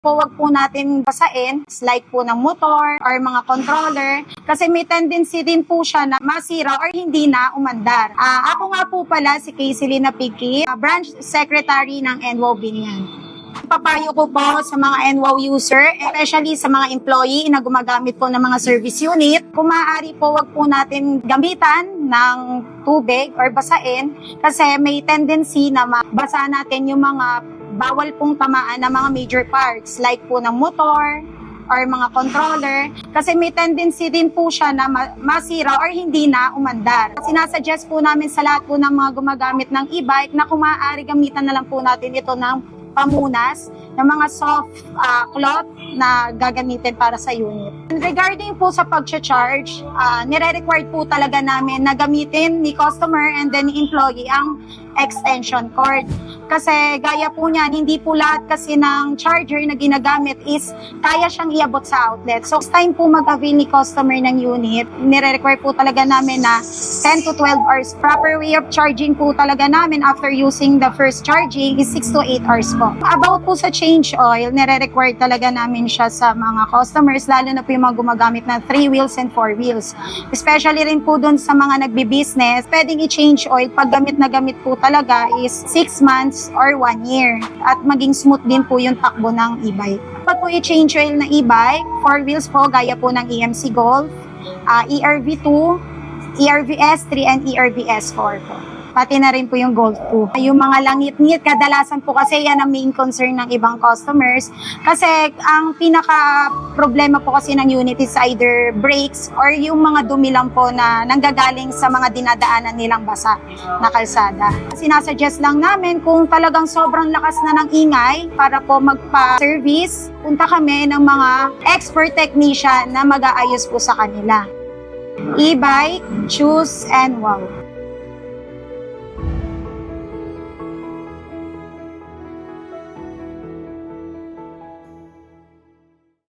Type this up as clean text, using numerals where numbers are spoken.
Huwag po natin basain, like po ng motor or mga controller, kasi may tendency din po siya na masira or hindi na umandar. Ako nga po pala si Kayselina Piqui, branch secretary ng NWOW Binyan. Papayo ko po sa mga NWOW user, especially sa mga employee na gumagamit po ng mga service unit, kung maaari po wag po natin gamitan ng tubig or basain kasi may tendency na mabasa natin yung mga bawal pong tamaan ng mga major parts like po ng motor or mga controller kasi may tendency din po siya na masira or hindi na umandar. Sinasuggest po namin sa lahat po ng mga gumagamit ng e-bike na kung maaari gamitan na lang po natin ito ng pamunas, ng mga soft cloth na gagamitin para sa unit. Regarding po sa pag-charge, nire-required po talaga namin na gamitin ni customer and then ni employee ang extension cord. Kasi gaya po niyan, hindi po lahat kasi ng charger na ginagamit is kaya siyang iabot sa outlet. So, time po mag-avail ni customer ng unit, nire-require po talaga namin na 10 to 12 hours. Proper way of charging po talaga namin after using the first charging is 6 to 8 hours po. About po sa change oil, nire-require talaga namin siya sa mga customers, lalo na po yung mga gumagamit ng 3 wheels and 4 wheels. Especially rin po dun sa mga nagbi-business, pwedeng i-change oil pag gamit na gamit po talaga is 6 months or 1 year. At maging smooth din po yung takbo ng e-bike. Pag po i-change oil na e-bike, 4 wheels po, gaya po ng EMC Golf, ERV2, ERV-S3, and ERV-S4 po. Pati na rin po yung Golf 2. Yung mga langit-ngit, kadalasan po kasi yan ang main concern ng ibang customers. Kasi ang pinaka-problema po kasi ng unit is either brakes or yung mga dumi lang po na nanggagaling sa mga dinadaanan nilang basa na kalsada. Sinasuggest lang namin kung talagang sobrang lakas na ng ingay para po magpa-service, punta kami ng mga expert technician na mag-aayos po sa kanila. E-bike, choose, and wow.